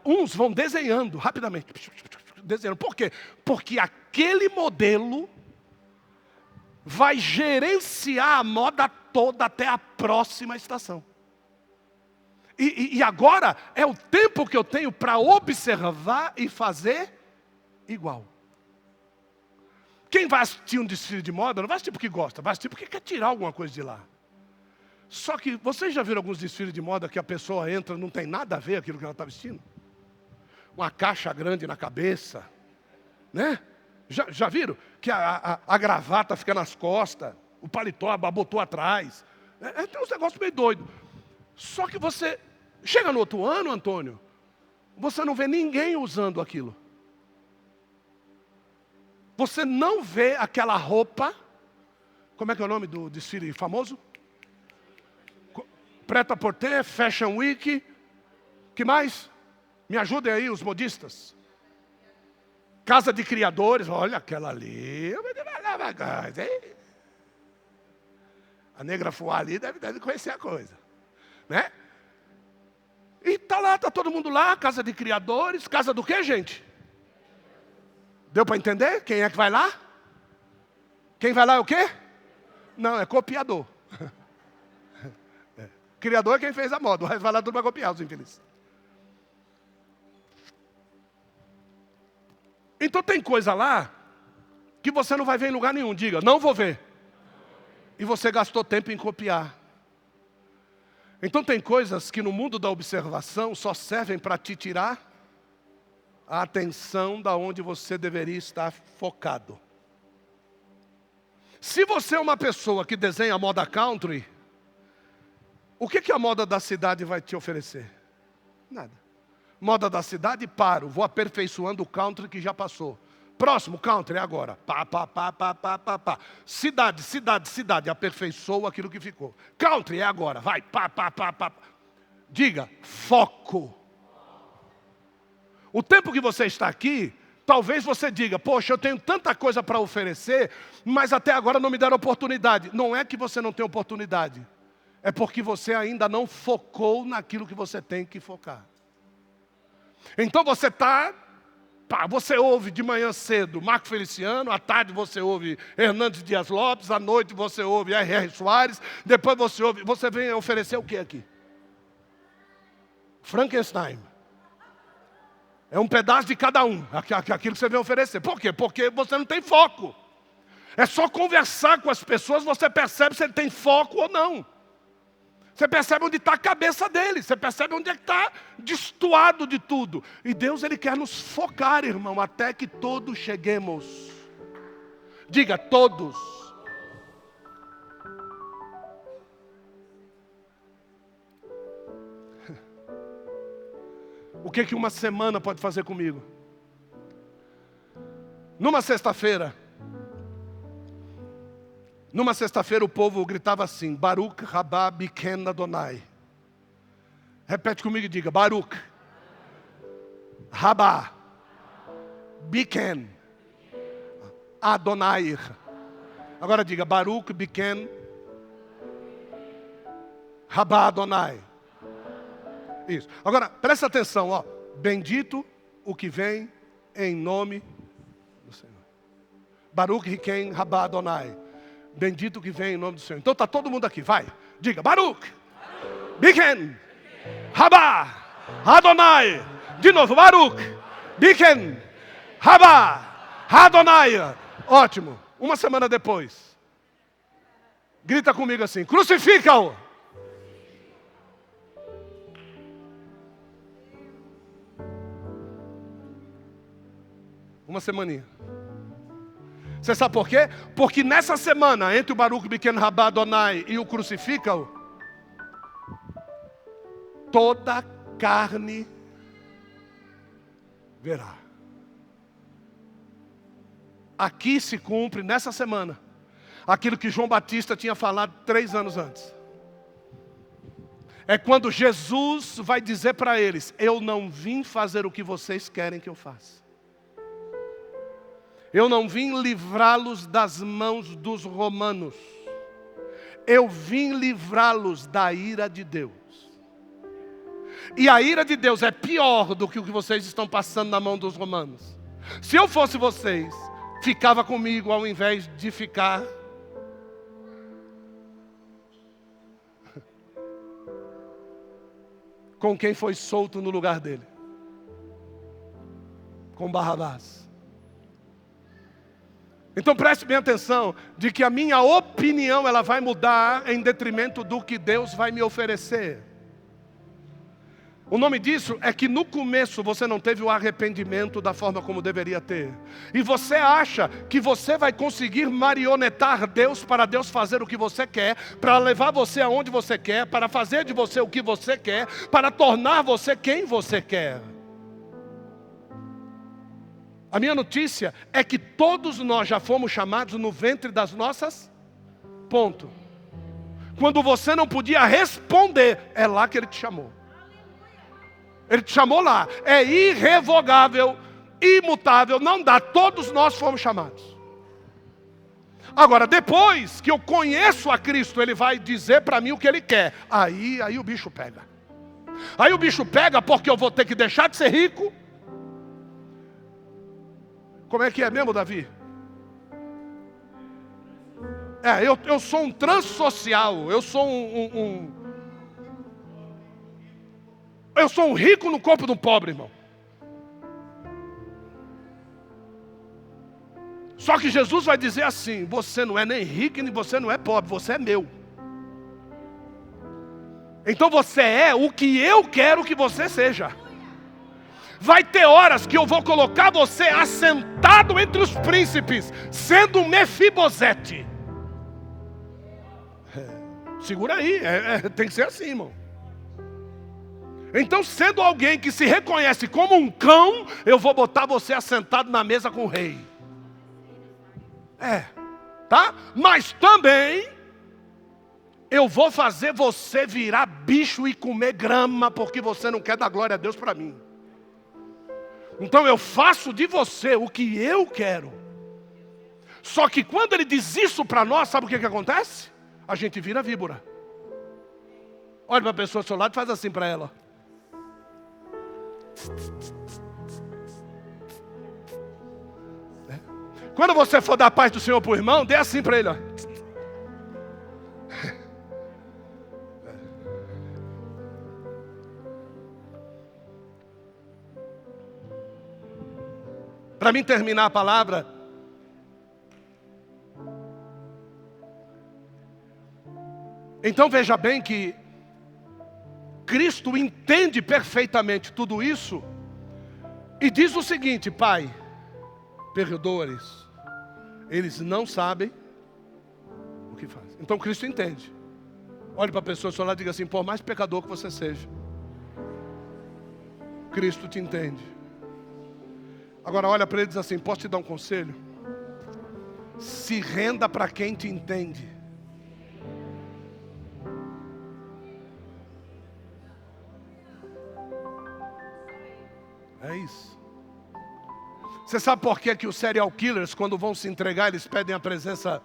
Uns vão desenhando rapidamente. Desenhando. Por quê? Porque aquele modelo vai gerenciar a moda toda até a próxima estação. E agora é o tempo que eu tenho para observar e fazer igual. Quem vai assistir um desfile de moda não vai assistir porque gosta, vai assistir porque quer tirar alguma coisa de lá. Só que vocês já viram alguns desfiles de moda que a pessoa entra, não tem nada a ver aquilo que ela está vestindo? uma caixa grande na cabeça, né? Já viram? Que a gravata fica nas costas, o paletó botou atrás. Tem uns negócios meio doidos. Só que você chega no outro ano, Antônio, você não vê ninguém usando aquilo. Você não vê aquela roupa. Como é que é o nome do desfile famoso? Prêt-à-porter, Fashion Week. Que mais? Me ajudem aí os modistas. Casa de criadores. Olha aquela ali. A negra Fuá ali deve conhecer a coisa, né? E tá todo mundo lá, casa de criadores. Casa do quê, gente? Deu para entender? Quem é que vai lá? Quem vai lá é o quê? Não, é copiador. Criador é quem fez a moda, o resto vai lá tudo para copiar, os infelizes. Então tem coisa lá que você não vai ver em lugar nenhum. Diga, não vou ver. E você gastou tempo em copiar. Então tem coisas que no mundo da observação só servem para te tirar a atenção da onde você deveria estar focado. Se você é uma pessoa que desenha moda country, o que a moda da cidade vai te oferecer? Nada. Moda da cidade, paro, vou aperfeiçoando o country que já passou. Próximo country é agora. Pá. Cidade, aperfeiçoa aquilo que ficou. Country é agora, vai, pá. Diga, foco. O tempo que você está aqui, talvez você diga, poxa, eu tenho tanta coisa para oferecer, mas até agora não me deram oportunidade. Não é que você não tem oportunidade, é porque você ainda não focou naquilo que você tem que focar. Então você ouve de manhã cedo Marco Feliciano, à tarde você ouve Hernandes Dias Lopes, à noite você ouve R.R. Soares, depois você vem oferecer o que aqui? Frankenstein. É um pedaço de cada um, aquilo que você vem oferecer. Por quê? Porque você não tem foco. É só conversar com as pessoas, você percebe se ele tem foco ou não. Você percebe onde está a cabeça dele, você percebe onde é que está destoado de tudo. E Deus, Ele quer nos focar, irmão, até que todos cheguemos. Diga, todos. O que uma semana pode fazer comigo? Numa sexta-feira, o povo gritava assim, Baruch Rabá Biken Adonai. Repete comigo e diga, Baruch Rabá Biken Adonai. Agora diga, Baruch Biken Rabá Adonai. Isso. Agora, presta atenção, ó. Bendito o que vem em nome do Senhor. Baruch Biken Rabá Adonai. Bendito que vem em nome do Senhor. Então está todo mundo aqui, vai. Diga, Baruch, Biken, Rabá, Adonai. De novo, Baruch, Biken, Rabá, Adonai. Ótimo. Uma semana depois. Grita comigo assim, crucifica-o. Uma semaninha. Você sabe por quê? Porque nessa semana, entre o Baruch Biken Rabá Adonai e o crucifica-o, toda carne verá. Aqui se cumpre, nessa semana, aquilo que João Batista tinha falado 3 anos antes. É quando Jesus vai dizer para eles, eu não vim fazer o que vocês querem que eu faça. Eu não vim livrá-los das mãos dos romanos. Eu vim livrá-los da ira de Deus. E a ira de Deus é pior do que o que vocês estão passando na mão dos romanos. Se eu fosse vocês, ficava comigo ao invés de ficar com quem foi solto no lugar dele. Com Barrabás. Então preste bem atenção, de que a minha opinião ela vai mudar em detrimento do que Deus vai me oferecer. O nome disso é que no começo você não teve o arrependimento da forma como deveria ter. E você acha que você vai conseguir marionetar Deus para Deus fazer o que você quer, para levar você aonde você quer, para fazer de você o que você quer, para tornar você quem você quer. A minha notícia é que todos nós já fomos chamados no ventre das nossas. Ponto. Quando você não podia responder, é lá que Ele te chamou. Ele te chamou lá. É irrevogável, imutável, não dá. Todos nós fomos chamados. Agora, depois que eu conheço a Cristo, Ele vai dizer para mim o que Ele quer. Aí o bicho pega. Aí o bicho pega porque eu vou ter que deixar de ser rico. Como é que é mesmo, Davi? Eu sou um transsocial. Eu sou Eu sou um rico no corpo de um pobre, irmão. Só que Jesus vai dizer assim: você não é nem rico e você não é pobre, você é meu. Então você é o que eu quero que você seja. Vai ter horas que eu vou colocar você assentado entre os príncipes, sendo um Mefibosete. Segura aí, tem que ser assim, irmão. Então, sendo alguém que se reconhece como um cão, eu vou botar você assentado na mesa com o rei. Tá? Mas também eu vou fazer você virar bicho e comer grama, porque você não quer dar glória a Deus para mim. Então eu faço de você o que eu quero. Só que quando Ele diz isso para nós, sabe o que acontece? A gente vira víbora. Olha para a pessoa do seu lado e faz assim para ela. Quando você for dar a paz do Senhor para o irmão, dê assim para ele, ó. Para mim terminar a palavra, então veja bem que Cristo entende perfeitamente tudo isso e diz o seguinte: Pai, perdoa-lhes, eles não sabem o que fazem. Então Cristo entende. Olhe para a pessoa do seu lado e diga assim: por mais pecador que você seja, Cristo te entende. Agora olha para ele e diz assim: posso te dar um conselho? Se renda para quem te entende. É isso. Você sabe por que os serial killers, quando vão se entregar, eles pedem a presença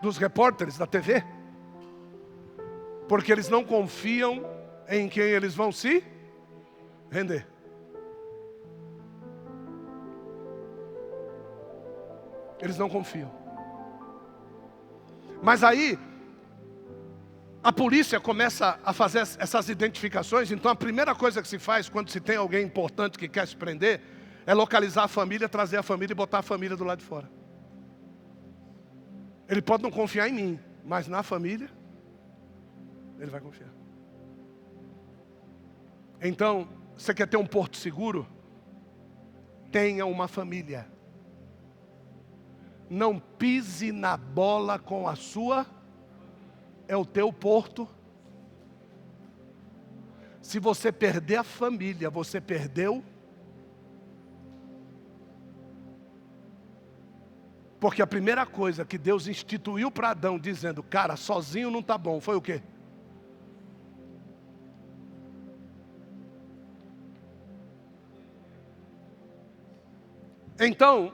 dos repórteres da TV? Porque eles não confiam em quem eles vão se render. Eles não confiam. Mas aí a polícia começa a fazer essas identificações. Então a primeira coisa que se faz quando se tem alguém importante que quer se prender é localizar a família, trazer a família e botar a família do lado de fora. Ele pode não confiar em mim, mas na família ele vai confiar. Então, você quer ter um porto seguro? Tenha uma família. Não pise na bola com a sua. É o teu porto. Se você perder a família, você perdeu. Porque a primeira coisa que Deus instituiu para Adão, dizendo: cara, sozinho não está bom, foi o quê? Então,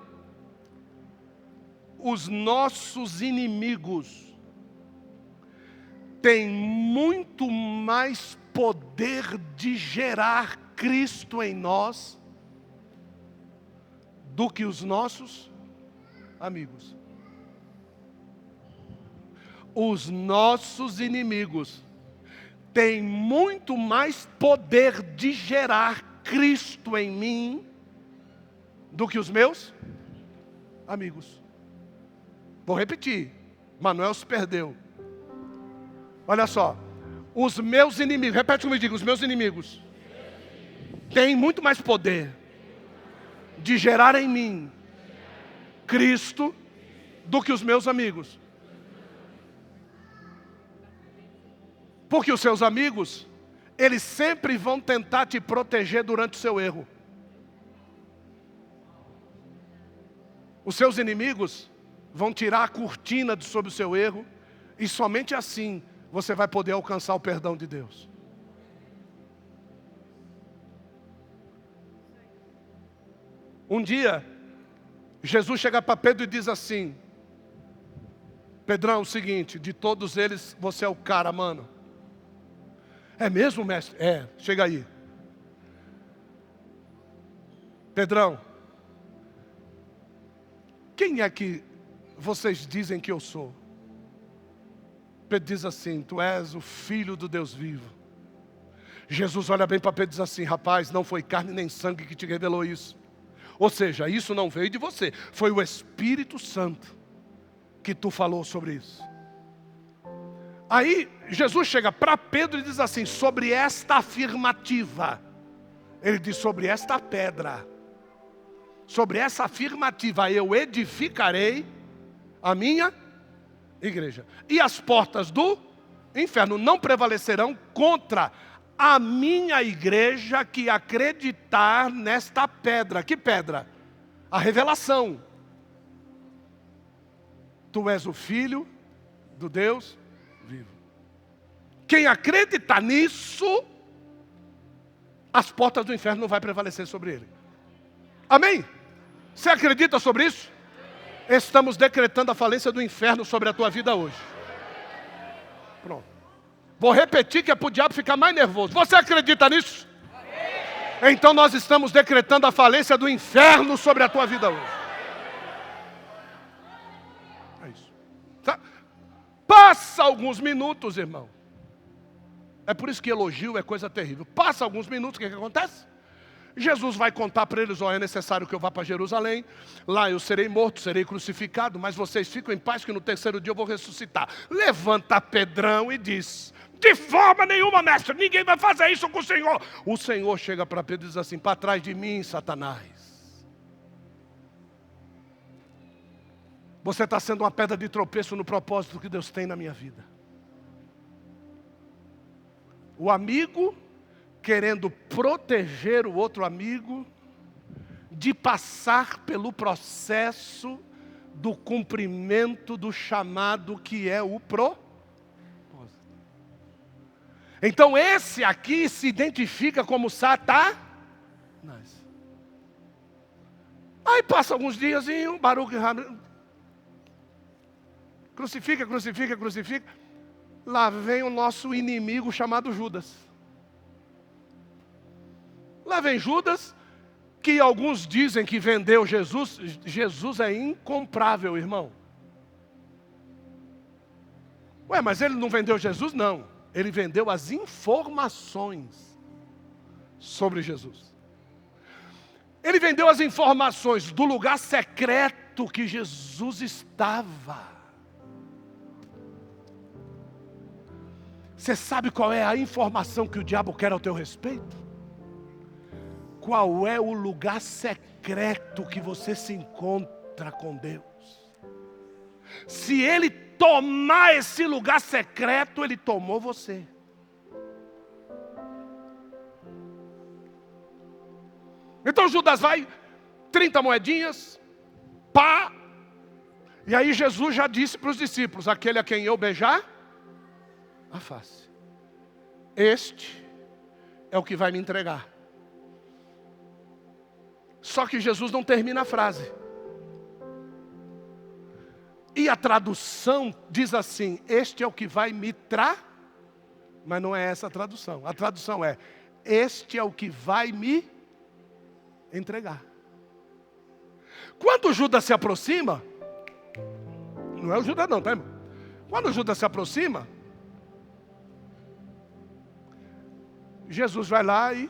os nossos inimigos têm muito mais poder de gerar Cristo em nós do que os nossos amigos. Os nossos inimigos têm muito mais poder de gerar Cristo em mim do que os meus amigos. Vou repetir. Manuel se perdeu. Olha só. Os meus inimigos, repete comigo, diga, os meus inimigos têm muito mais poder de gerar em mim Cristo do que os meus amigos. Porque os seus amigos, eles sempre vão tentar te proteger durante o seu erro. Os seus inimigos vão tirar a cortina de sobre o seu erro, e somente assim você vai poder alcançar o perdão de Deus. Um dia, Jesus chega para Pedro e diz assim: Pedrão, é o seguinte, de todos eles você é o cara, mano. É mesmo, mestre? É, chega aí. Pedrão, quem é que vocês dizem que eu sou? Pedro diz assim: tu és o Filho do Deus vivo. Jesus olha bem para Pedro e diz assim: rapaz, não foi carne nem sangue que te revelou isso. Ou seja, isso não veio de você, foi o Espírito Santo que tu falou sobre isso. Aí Jesus chega para Pedro e diz assim: sobre esta afirmativa, ele diz, sobre esta pedra, sobre essa afirmativa eu edificarei a minha igreja, e as portas do inferno não prevalecerão contra a minha igreja que acreditar nesta pedra. Que pedra? A revelação. Tu és o Filho do Deus vivo. Quem acreditar nisso, as portas do inferno não vai prevalecer sobre ele. Amém? Você acredita sobre isso? Estamos decretando a falência do inferno sobre a tua vida hoje. Pronto. Vou repetir que é para o diabo ficar mais nervoso. Você acredita nisso? Então nós estamos decretando a falência do inferno sobre a tua vida hoje. É isso. Tá? Passa alguns minutos, irmão. É por isso que elogio é coisa terrível. Passa alguns minutos, o que acontece? Jesus vai contar para eles: ó, é necessário que eu vá para Jerusalém, lá eu serei morto, serei crucificado, mas vocês ficam em paz que no terceiro dia eu vou ressuscitar. Levanta Pedrão e diz: de forma nenhuma, mestre, ninguém vai fazer isso com o Senhor. O Senhor chega para Pedro e diz assim: para trás de mim, Satanás. Você está sendo uma pedra de tropeço no propósito que Deus tem na minha vida. O amigo querendo proteger o outro amigo de passar pelo processo do cumprimento do chamado que é o propósito. Então esse aqui se identifica como Satanás. Aí passa alguns dias e o Baruch crucifica. Lá vem o nosso inimigo chamado Judas. Lá vem Judas, que alguns dizem que vendeu Jesus. Jesus é incomprável, irmão. Ué, mas ele não vendeu Jesus? Não. Ele vendeu as informações sobre Jesus. Ele vendeu as informações do lugar secreto que Jesus estava. Você sabe qual é a informação que o diabo quer ao teu respeito? Qual é o lugar secreto que você se encontra com Deus? Se ele tomar esse lugar secreto, ele tomou você. Então Judas vai, 30 moedinhas, pá. E aí Jesus já disse para os discípulos: aquele a quem eu beijar a face, este é o que vai me entregar. Só que Jesus não termina a frase. E a tradução diz assim: este é o que vai me mas não é essa a tradução. A tradução é: este é o que vai me entregar. Quando Judas se aproxima, não é o Judas não, tá, irmão? Quando Judas se aproxima, Jesus vai lá e...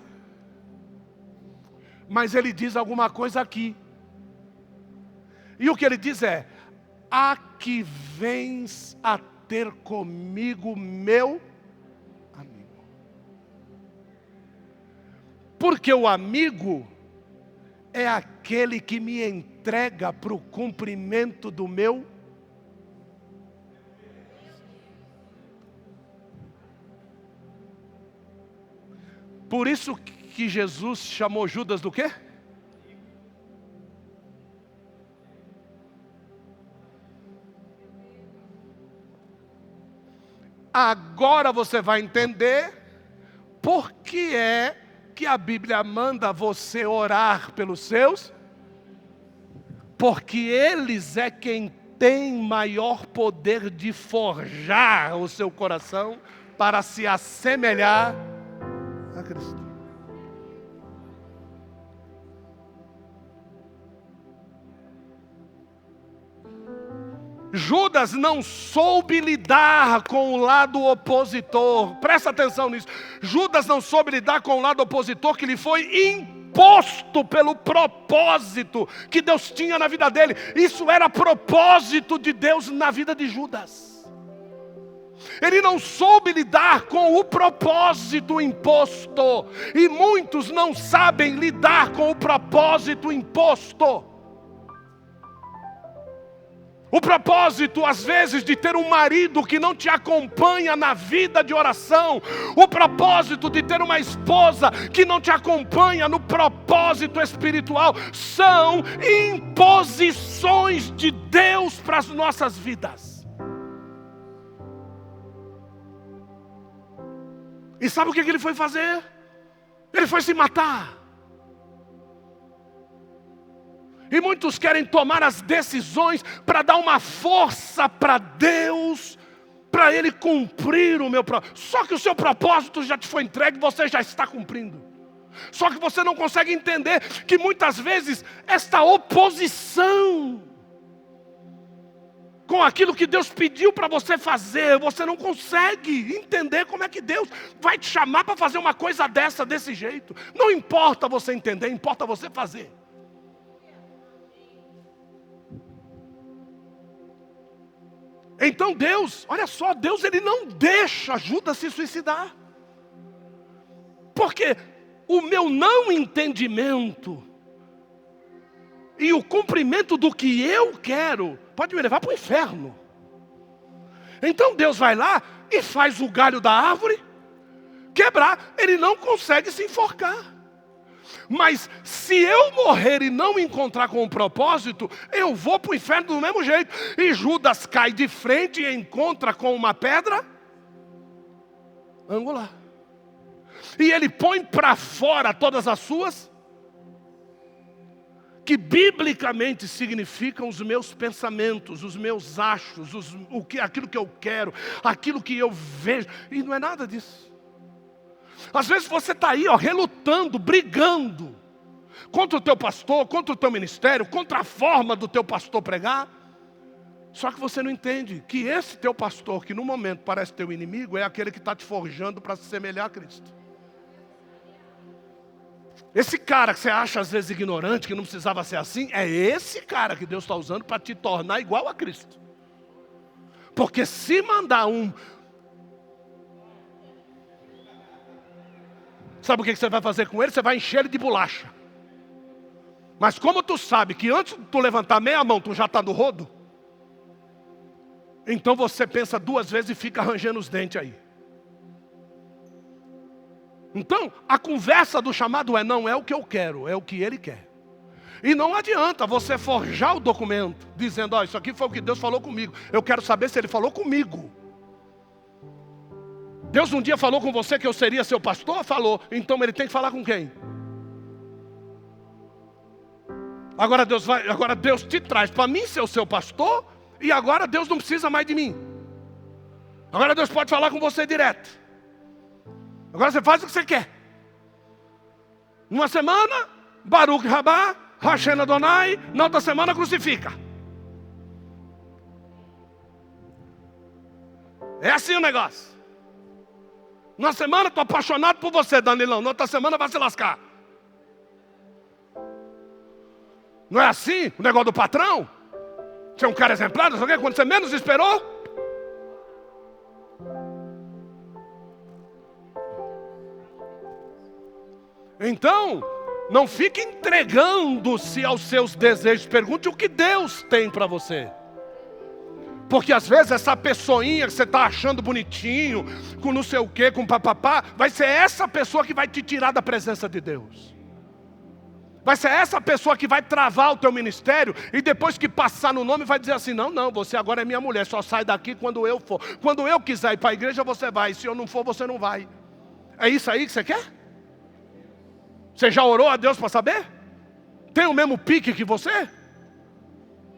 mas ele diz alguma coisa aqui. E o que ele diz é: a que vens a ter comigo, meu amigo. Porque o amigo é aquele que me entrega para o cumprimento do meu. Por isso que Jesus chamou Judas do quê? Agora você vai entender por que é que a Bíblia manda você orar pelos seus. Porque eles é quem tem maior poder de forjar o seu coração para se assemelhar a Cristo. Judas não soube lidar com o lado opositor. Presta atenção nisso. Judas não soube lidar com o lado opositor que lhe foi imposto pelo propósito que Deus tinha na vida dele. Isso era propósito de Deus na vida de Judas. Ele não soube lidar com o propósito imposto. E muitos não sabem lidar com o propósito imposto. O propósito, às vezes, de ter um marido que não te acompanha na vida de oração. O propósito de ter uma esposa que não te acompanha no propósito espiritual. São imposições de Deus para as nossas vidas. E sabe o que ele foi fazer? Ele foi se matar. E muitos querem tomar as decisões para dar uma força para Deus, para Ele cumprir o meu propósito. Só que o seu propósito já te foi entregue, você já está cumprindo. Só que você não consegue entender que muitas vezes esta oposição com aquilo que Deus pediu para você fazer, você não consegue entender como é que Deus vai te chamar para fazer uma coisa desse jeito. Não importa você entender, importa você fazer. Então Deus, olha só, Deus ele não deixa Judas se suicidar. Porque o meu não entendimento e o cumprimento do que eu quero pode me levar para o inferno. Então Deus vai lá e faz o galho da árvore quebrar. Ele não consegue se enforcar. Mas se eu morrer e não me encontrar com um propósito, eu vou para o inferno do mesmo jeito. E Judas cai de frente e encontra com uma pedra angular. E ele põe para fora todas as suas, que biblicamente significam os meus pensamentos, os meus achos, aquilo que eu quero, aquilo que eu vejo. E não é nada disso. Às vezes você está aí, relutando, brigando contra o teu pastor, contra o teu ministério, contra a forma do teu pastor pregar. Só que você não entende que esse teu pastor, que no momento parece teu inimigo, é aquele que está te forjando para se semelhar a Cristo. Esse cara que você acha às vezes ignorante, que não precisava ser assim, é esse cara que Deus está usando para te tornar igual a Cristo. Porque se mandar sabe o que você vai fazer com ele? Você vai encher ele de bolacha. Mas como tu sabe que antes de tu levantar meia mão, tu já está no rodo, então você pensa duas vezes e fica arranjando os dentes aí. Então, a conversa do chamado não é o que eu quero, é o que ele quer. E não adianta você forjar o documento, dizendo, isso aqui foi o que Deus falou comigo. Eu quero saber se ele falou comigo. Deus um dia falou com você que eu seria seu pastor? Falou. Então ele tem que falar com quem? Agora Deus te traz para mim ser o seu pastor, e agora Deus não precisa mais de mim. Agora Deus pode falar com você direto. Agora você faz o que você quer. Numa semana, Baruch Rabá, Hashem Adonai, na outra semana crucifica. É assim o negócio. Numa semana estou apaixonado por você, Danilão. Na outra semana vai se lascar. Não é assim o negócio do patrão? Você é um cara exemplar, não sei o quê, quando você menos esperou. Então, não fique entregando-se aos seus desejos. Pergunte o que Deus tem para você. Porque às vezes essa pessoinha que você está achando bonitinho, com não sei o que, com papapá, vai ser essa pessoa que vai te tirar da presença de Deus. Vai ser essa pessoa que vai travar o teu ministério e depois que passar no nome vai dizer assim, não, você agora é minha mulher, só sai daqui quando eu for. Quando eu quiser ir para a igreja você vai, se eu não for você não vai. É isso aí que você quer? Você já orou a Deus para saber? Tem o mesmo pique que você?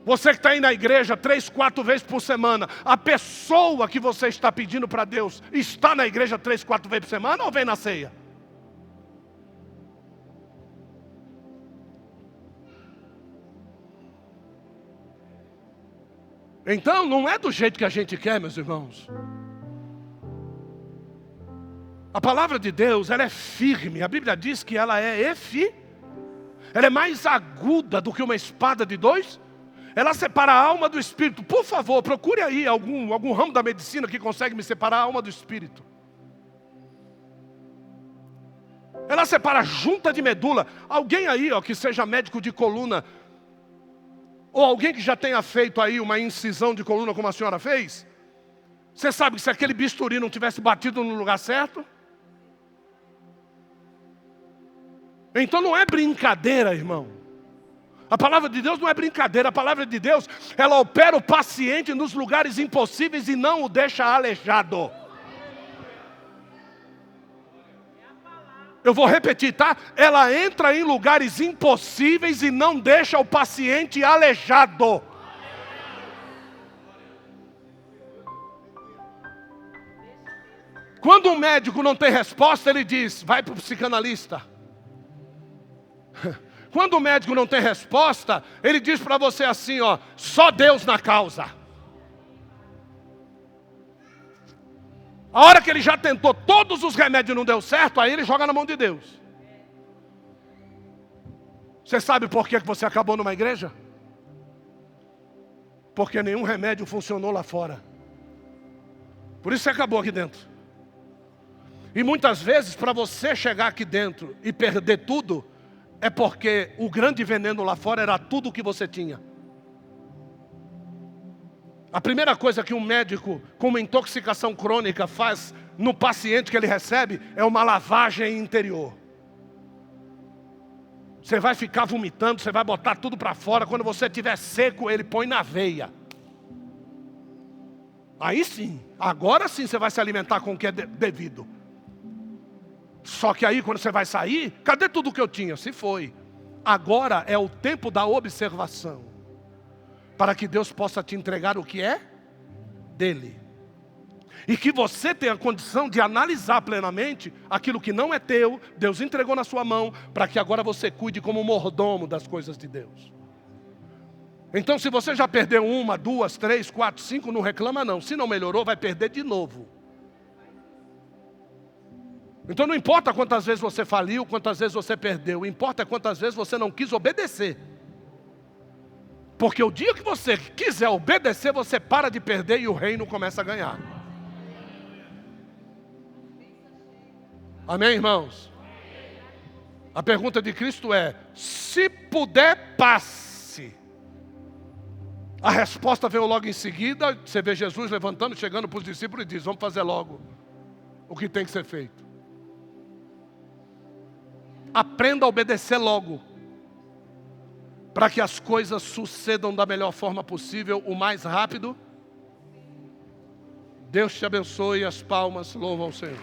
Você que está aí na igreja 3, 4 vezes por semana, a pessoa que você está pedindo para Deus está na igreja 3, 4 vezes por semana ou vem na ceia? Então não é do jeito que a gente quer, meus irmãos. A palavra de Deus, ela é firme. A Bíblia diz que ela é ela é mais aguda do que uma espada de dois. Ela separa a alma do espírito. Por favor, procure aí algum ramo da medicina que consegue me separar a alma do espírito. Ela separa a junta de medula. Alguém aí, que seja médico de coluna, ou alguém que já tenha feito aí uma incisão de coluna como a senhora fez, você sabe que se aquele bisturi não tivesse batido no lugar certo? Então não é brincadeira, irmão. A palavra de Deus não é brincadeira. A palavra de Deus, ela opera o paciente nos lugares impossíveis e não o deixa aleijado. Eu vou repetir, tá? Ela entra em lugares impossíveis e não deixa o paciente aleijado. Quando um médico não tem resposta, ele diz, vai para o psicanalista. Quando o médico não tem resposta, ele diz para você assim, só Deus na causa. A hora que ele já tentou todos os remédios e não deu certo, aí ele joga na mão de Deus. Você sabe por que você acabou numa igreja? Porque nenhum remédio funcionou lá fora. Por isso você acabou aqui dentro. E muitas vezes, para você chegar aqui dentro e perder tudo, é porque o grande veneno lá fora era tudo o que você tinha. A primeira coisa que um médico com uma intoxicação crônica faz no paciente que ele recebe é uma lavagem interior. Você vai ficar vomitando, você vai botar tudo para fora. Quando você estiver seco, ele põe na veia. Aí sim, agora sim você vai se alimentar com o que é devido. Só que aí quando você vai sair, cadê tudo que eu tinha? Se foi. Agora é o tempo da observação. Para que Deus possa te entregar o que é dele. E que você tenha condição de analisar plenamente aquilo que não é teu, Deus entregou na sua mão, para que agora você cuide como mordomo das coisas de Deus. Então se você já perdeu 1, 2, 3, 4, 5, não reclama não. Se não melhorou, vai perder de novo. Então não importa quantas vezes você faliu, quantas vezes você perdeu. Importa quantas vezes você não quis obedecer. Porque o dia que você quiser obedecer, você para de perder e o reino começa a ganhar. Amém, irmãos? A pergunta de Cristo é, se puder, passe. A resposta veio logo em seguida. Você vê Jesus levantando, chegando para os discípulos e diz, vamos fazer logo o que tem que ser feito. Aprenda a obedecer logo, para que as coisas sucedam da melhor forma possível, o mais rápido. Deus te abençoe, as palmas louvam ao Senhor.